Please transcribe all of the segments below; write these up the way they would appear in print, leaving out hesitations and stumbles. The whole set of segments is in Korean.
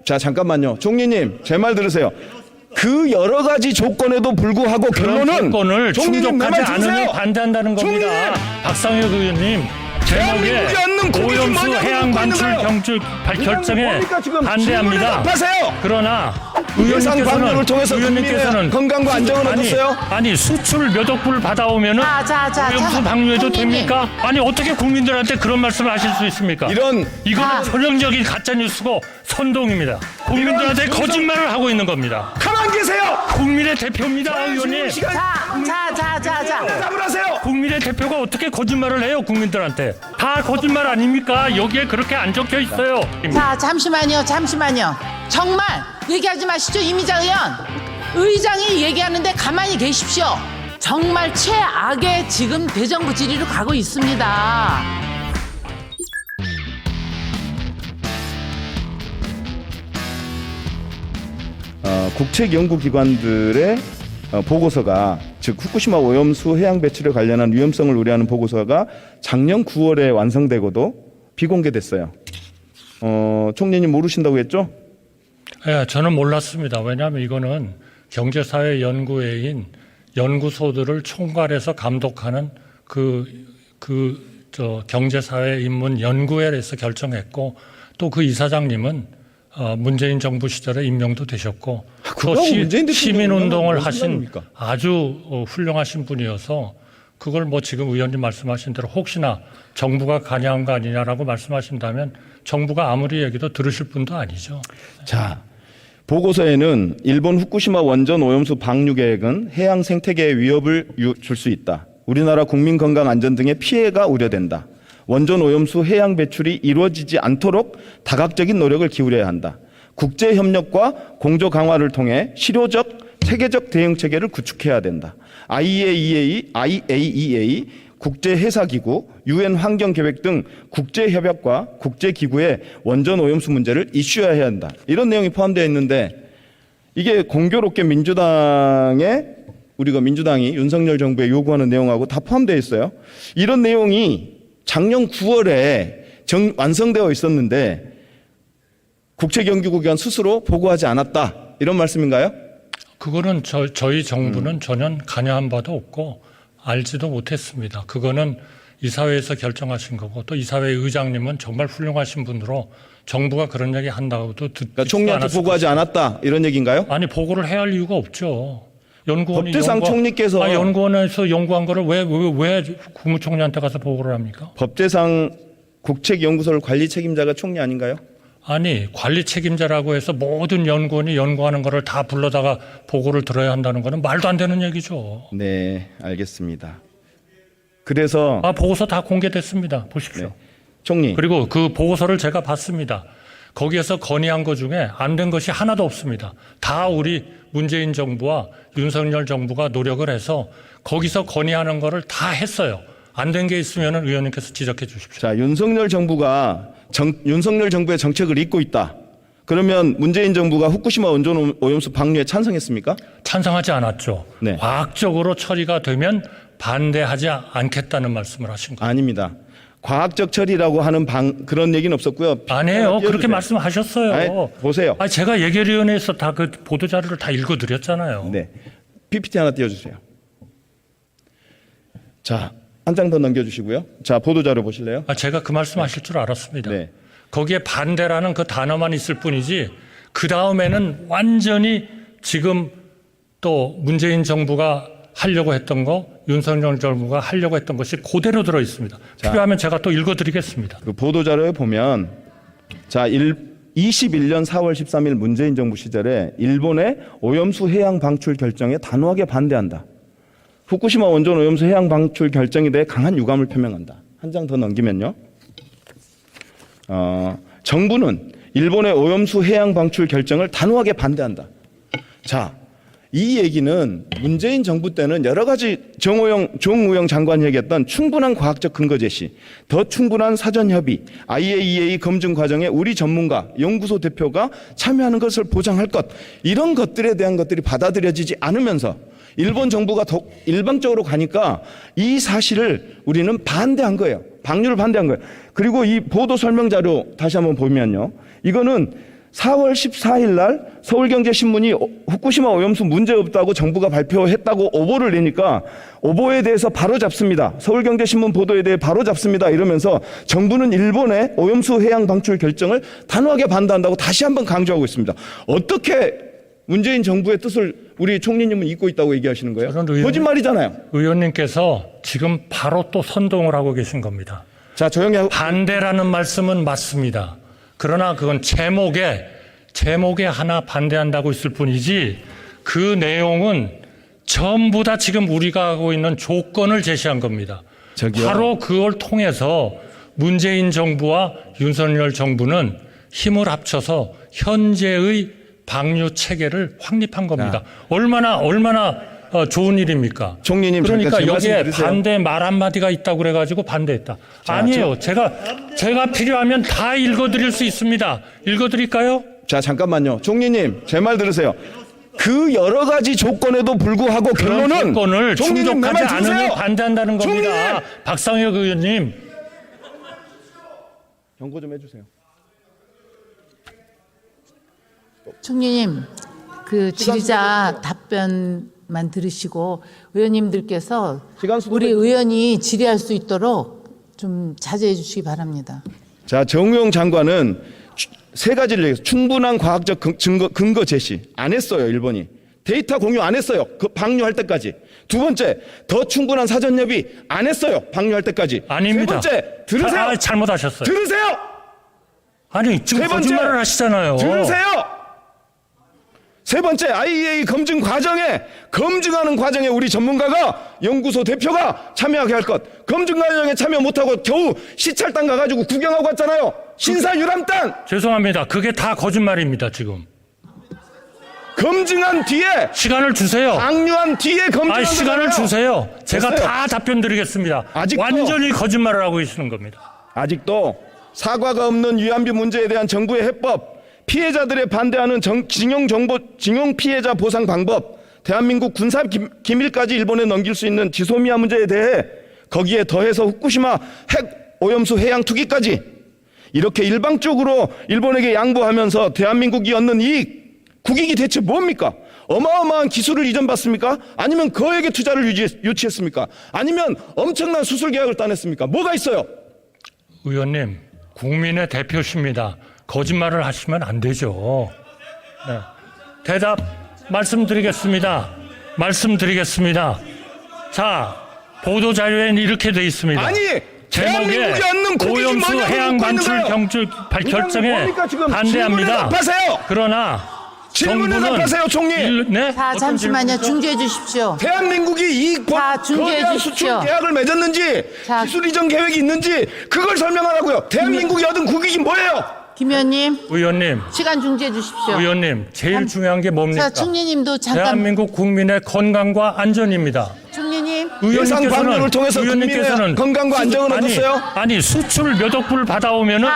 자, 잠깐만요. 총리님, 제 말 들으세요. 그 여러 가지 조건에도 불구하고 결론은 조건을 총리님 내 충족하지 말 들으세요. 않으니 반대한다는 겁니다. 총리님! 박상혁 의원님, 대한민국이 얻는 제목에 국익이 오염수 뭐냐고 해양 묻고 있는 방출 거예요. 경출 결정에 뭡니까, 지금? 반대합니다. 질문에 답하세요. 그러나 예상 방류를 통해서 국민의 건강과 안정을 얻었어요? 아니 수출 몇 억불 받아오면은 자, 오염수 방류해도 총리님. 됩니까? 아니 어떻게 국민들한테 그런 말씀을 하실 수 있습니까? 이런 이거는 전형적인 가짜 뉴스고 선동입니다. 국민들한테 이런 거짓말을 하고 있는 겁니다. 가만 계세요. 국민의 대표입니다, 의원님. 시간 자. 대답을 하세요. 국민의 대표가 어떻게 거짓말을 해요, 국민들한테? 다 거짓말 아닙니까? 여기에 그렇게 안 적혀 있어요. 자, 잠시만요. 정말 얘기하지 마시죠, 이미자 의원. 의장이 얘기하는데 가만히 계십시오. 정말 최악의 지금 대정부 질의로 가고 있습니다. 국책연구기관들의 보고서가, 즉 후쿠시마 오염수 해양 배출에 관련한 위험성을 우려하는 보고서가 작년 9월에 완성되고도 비공개됐어요. 총리님 모르신다고 했죠? 예, 저는 몰랐습니다. 왜냐하면 이거는 경제사회연구회인 연구소들을 총괄해서 감독하는 경제사회인문연구회에서 결정했고, 또 그 이사장님은 문재인 정부 시절에 임명도 되셨고, 또 시민운동을 하신 상관입니까? 아주 훌륭하신 분이어서 그걸 뭐 지금 의원님 말씀하신 대로 혹시나 정부가 관여한 거 아니냐라고 말씀하신다면 정부가 아무리 얘기도 들으실 분도 아니죠. 자, 보고서에는 일본 후쿠시마 원전 오염수 방류 계획은 해양 생태계에 위협을 줄 수 있다. 우리나라 국민 건강 안전 등의 피해가 우려된다. 원전 오염수 해양 배출이 이루어지지 않도록 다각적인 노력을 기울여야 한다. 국제 협력과 공조 강화를 통해 실효적 체계적 대응 체계를 구축해야 된다. IAEA, 국제해사기구, UN 환경계획 등 국제협약과 국제기구에 원전 오염수 문제를 이슈화해야 한다. 이런 내용이 포함되어 있는데, 이게 공교롭게 민주당이 윤석열 정부에 요구하는 내용하고 다 포함되어 있어요. 이런 내용이 작년 9월에 완성되어 있었는데 국책연구기관 스스로 보고하지 않았다, 이런 말씀인가요? 그거는 저희 정부는 전혀 관여한 바도 없고 알지도 못했습니다. 그거는 이사회에서 결정하신 거고, 또 이사회 의장님은 정말 훌륭하신 분으로 정부가 그런 얘기 한다고도 그러니까 총리한테 보고하지 않았다, 이런 얘기인가요? 아니, 보고를 해야 할 이유가 없죠. 법제상 총리께서 연구원에서 연구한 거를 왜 국무총리한테 가서 보고를 합니까? 법제상 국책연구소를 관리 책임자가 총리 아닌가요? 아니, 관리 책임자라고 해서 모든 연구원이 연구하는 거를 다 불러다가 보고를 들어야 한다는 거는 말도 안 되는 얘기죠. 네, 알겠습니다. 그래서 보고서 다 공개됐습니다. 보십시오. 네. 총리, 그리고 그 보고서를 제가 봤습니다. 거기에서 건의한 것 중에 안 된 것이 하나도 없습니다. 다 우리 문재인 정부와 윤석열 정부가 노력을 해서 거기서 건의하는 거를 다 했어요. 안 된 게 있으면 의원님께서 지적해 주십시오. 자, 윤석열 정부의 정책을 잇고 있다. 그러면 문재인 정부가 후쿠시마 원전 오염수 방류에 찬성했습니까? 찬성하지 않았죠. 네. 과학적으로 처리가 되면 반대하지 않겠다는 말씀을 하신 거예요. 아닙니다. 과학적 처리라고 하는 그런 얘기는 없었고요. 아니에요. 그렇게 말씀하셨어요. 아니, 보세요. 제가 예결위원회에서 다 그 보도자료를 다 읽어드렸잖아요. 네, PPT 하나 띄워주세요. 자, 한 장 더 넘겨주시고요. 자, 보도자료 보실래요? 제가 그 말씀하실 줄 알았습니다. 네. 거기에 반대라는 그 단어만 있을 뿐이지 그 다음에는 완전히 지금 또 문재인 정부가 하려고 했던 거, 윤석열 정부가 하려고 했던 것이 그대로 들어 있습니다. 필요하면 제가 또 읽어드리겠습니다. 그 보도자료에 보면, 자, 21년 4월 13일 문재인 정부 시절에 일본의 오염수 해양 방출 결정에 단호하게 반대한다. 후쿠시마 원전 오염수 해양 방출 결정에 대해 강한 유감을 표명한다. 한 장 더 넘기면요. 정부는 일본의 오염수 해양 방출 결정을 단호하게 반대한다. 자, 이 얘기는 문재인 정부 때는 여러 가지 정우영 장관이 얘기했던 충분한 과학적 근거 제시, 더 충분한 사전 협의, IAEA 검증 과정에 우리 전문가, 연구소 대표가 참여하는 것을 보장할 것, 이런 것들에 대한 것들이 받아들여지지 않으면서 일본 정부가 더 일방적으로 가니까 이 사실을 우리는 반대한 거예요. 방류를 반대한 거예요. 그리고 이 보도 설명 자료 다시 한번 보면요. 이거는 4월 14일 날 서울경제신문이 후쿠시마 오염수 문제 없다고 정부가 발표했다고 오보를 내니까 오보에 대해서 바로 잡습니다. 서울경제신문 보도에 대해 바로 잡습니다. 이러면서 정부는 일본의 오염수 해양 방출 결정을 단호하게 반대한다고 다시 한번 강조하고 있습니다. 어떻게 문재인 정부의 뜻을 우리 총리님은 잊고 있다고 얘기하시는 거예요? 거짓말이잖아요. 의원님께서 지금 바로 또 선동을 하고 계신 겁니다. 자, 조용히 하고. 반대라는 말씀은 맞습니다. 그러나 그건 제목에 하나 반대한다고 있을 뿐이지 그 내용은 전부 다 지금 우리가 하고 있는 조건을 제시한 겁니다. 저기요. 바로 그걸 통해서 문재인 정부와 윤석열 정부는 힘을 합쳐서 현재의 방류 체계를 확립한 겁니다. 얼마나 좋은 일입니까? 총리님, 그러니까 잠깐 제 말씀 여기에 들으세요. 반대 말 한마디가 있다고 그래가지고 반대했다. 아니에요. 제가 필요하면 다 읽어드릴 수 있습니다. 읽어드릴까요? 자, 잠깐만요. 총리님, 제 말 들으세요. 그 여러 가지 조건에도 불구하고 그런 결론은 조건을 총리님, 내 충족하지 말 들으세요. 않으면 반대한다는 겁니다. 총리님! 박상혁 의원님. 경고 좀 해주세요. 총리님, 그 질의자 답변만 들으시고 의원님들께서 시간 수도 우리 의원이 질의할 수 있도록 좀 자제해 주시기 바랍니다. 자, 정우영 장관은 세 가지를 얘기해서 충분한 과학적 근거 제시 안 했어요. 일본이 데이터 공유 안 했어요. 그 방류할 때까지. 두 번째, 더 충분한 사전 협의 안 했어요. 방류할 때까지. 아닙니다. 세 번째, 들으세요. 잘못하셨어요. 들으세요. 아니 지금 세 번째, 거짓말을 하시잖아요. 들으세요. 세 번째, IAEA 검증하는 과정에 우리 전문가가 연구소 대표가 참여하게 할 것. 검증 과정에 참여 못하고 겨우 시찰단 가가지고 구경하고 왔잖아요. 신사유람단. 죄송합니다. 그게 다 거짓말입니다. 지금. 검증한 뒤에 시간을 주세요. 방류한 뒤에 검증한 시간을 거잖아요. 주세요. 제가 됐어요. 다 답변 드리겠습니다. 아직도- 완전히 거짓말을 하고 계시는 겁니다. 아직도 사과가 없는 위안비 문제에 대한 정부의 해법, 피해자들의 반대하는 징용 피해자 보상 방법, 대한민국 군사 기밀까지 일본에 넘길 수 있는 지소미아 문제에 대해 거기에 더해서 후쿠시마 핵 오염수 해양 투기까지 이렇게 일방적으로 일본에게 양보하면서 대한민국이 얻는 국익이 대체 뭡니까? 어마어마한 기술을 이전받습니까? 아니면 거액의 투자를 유치했습니까? 아니면 엄청난 수술 계약을 따냈습니까? 뭐가 있어요? 의원님, 국민의 대표십니다. 거짓말을 하시면 안 되죠. 네. 대답 말씀드리겠습니다. 자, 보도 자료에는 이렇게 돼 있습니다. 아니, 제목에 대한민국이 얻는 국익이 오염수 뭐냐고 해양 묻고 있는 방출 거예요. 결정에 뭡니까, 지금? 반대합니다. 질문에 답하세요. 그러나 질문에 정부는 답하세요, 총리. 네? 자, 어떤 잠시만요. 질문이죠? 중지해 주십시오. 대한민국이 자, 중지해 거대한 주십시오. 수출 계약을 맺었는지 자. 기술 이전 계획이 있는지 그걸 설명하라고요. 대한민국이 얻은 국익이 뭐예요? 김 의원님, 의원님, 시간 중지해 주십시오. 의원님, 제일 중요한 게 뭡니까? 자, 총리님도 잠깐. 대한민국 국민의 건강과 안전입니다. 총리님, 예상 방류를 통해서 국민의 건강과 안정을 얻었어요? 아니 수출 몇 억불 받아오면은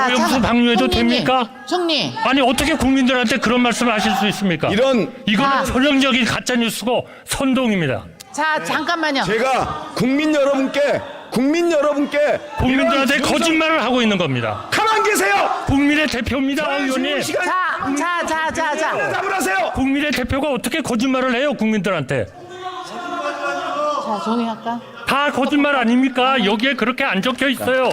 오염수 방류해도 됩니까? 총리. 아니 어떻게 국민들한테 그런 말씀을 하실 수 있습니까? 이건 이거는 전형적인 가짜 뉴스고 선동입니다. 자, 잠깐만요. 제가 국민 여러분께 국민들한테 이런 거짓말을 하고 있는 겁니다. 가만 계세요. 국민의 대표입니다, 의원님. 질문 시간 자. 답을 하세요. 국민의 대표가 어떻게 거짓말을 해요, 국민들한테? 자, 정의할까? 다 거짓말 아닙니까? 여기에 그렇게 안 적혀 있어요.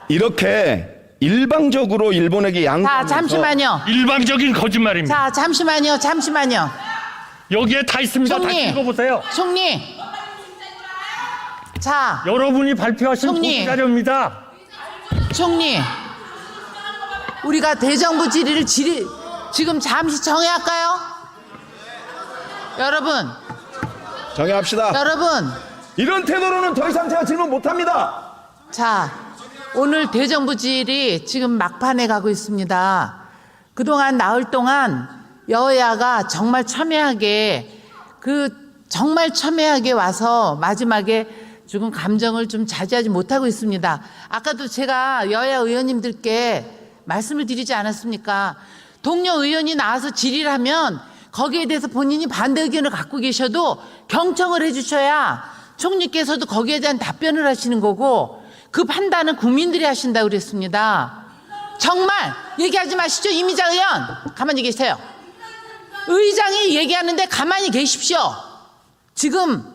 이렇게 일방적으로 일본에게 자, 양보하면서 잠시만요. 일방적인 거짓말입니다. 자, 잠시만요. 여기에 다 있습니다. 다 총리. 읽어보세요. 총리. 자, 여러분이 발표하신 총리. 보도 자료입니다. 총리. 우리가 대정부 질의를 지금 잠시 정해할까요? 여러분, 정해합시다. 이런 태도로는 더 이상 제가 질문 못합니다. 자, 오늘 대정부 질의 지금 막판에 가고 있습니다. 그동안 나흘 동안 여야가 정말 첨예하게 와서 마지막에 조금 감정을 좀 자제하지 못하고 있습니다. 아까도 제가 여야 의원님들께 말씀을 드리지 않았습니까? 동료 의원이 나와서 질의를 하면 거기에 대해서 본인이 반대 의견을 갖고 계셔도 경청을 해주셔야 총리께서도 거기에 대한 답변을 하시는 거고 그 판단은 국민들이 하신다고 그랬습니다. 정말 얘기하지 마시죠. 이미자 의원 가만히 계세요. 의장이 얘기하는데 가만히 계십시오. 지금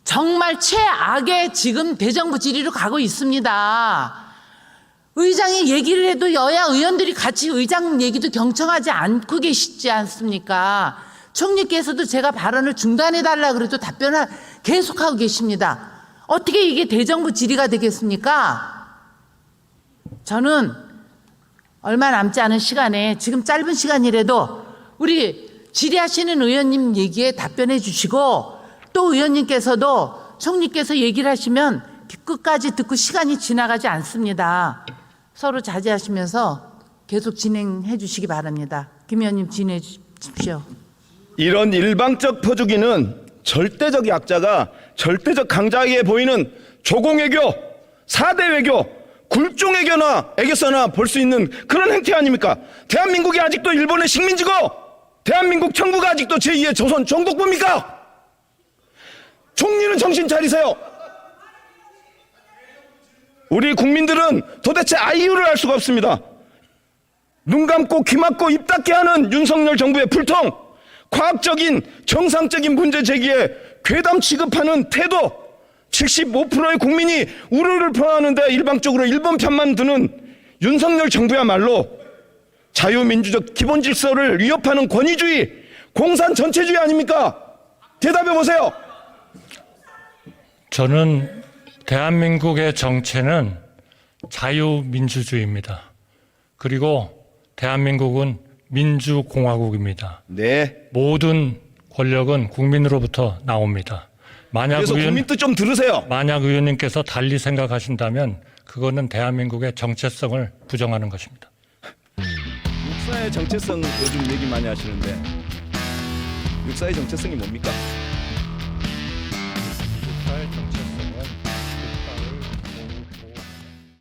정말 최악의 지금 대정부 질의로 가고 있습니다. 의장이 얘기를 해도 여야 의원들이 같이 의장 얘기도 경청하지 않고 계시지 않습니까? 총리께서도 제가 발언을 중단해달라 그래도 답변을 계속하고 계십니다. 어떻게 이게 대정부 질의가 되겠습니까? 저는 얼마 남지 않은 시간에 지금 짧은 시간이라도 우리 질의하시는 의원님 얘기에 답변해 주시고 또 의원님께서도 총리께서 얘기를 하시면 끝까지 듣고 시간이 지나가지 않습니다. 서로 자제하시면서 계속 진행해 주시기 바랍니다. 김 의원님 진행해 주십시오. 이런 일방적 퍼주기는 절대적 약자가 절대적 강자에게 보이는 조공외교, 4대 외교, 굴종외교나 애교서나 볼 수 있는 그런 행태 아닙니까? 대한민국이 아직도 일본의 식민지고 대한민국 정부가 아직도 제2의 조선 종독부입니까? 총리는 정신 차리세요. 우리 국민들은 도대체 아이유를 알 수가 없습니다. 눈 감고 귀 막고 입 닫게 하는 윤석열 정부의 불통, 과학적인 정상적인 문제 제기에 괴담 취급하는 태도, 75%의 국민이 우르르 퍼하는데 일방적으로 일본 편만 드는 윤석열 정부야말로 자유민주적 기본 질서를 위협하는 권위주의, 공산 전체주의 아닙니까? 대답해 보세요. 저는 대한민국의 정체는 자유민주주의입니다. 그리고 대한민국은 민주공화국입니다. 네. 모든 권력은 국민으로부터 나옵니다. 그래서 국민 뜻 좀 들으세요. 만약 의원님께서 달리 생각하신다면 그거는 대한민국의 정체성을 부정하는 것입니다. 육사의 정체성 요즘 얘기 많이 하시는데 육사의 정체성이 뭡니까?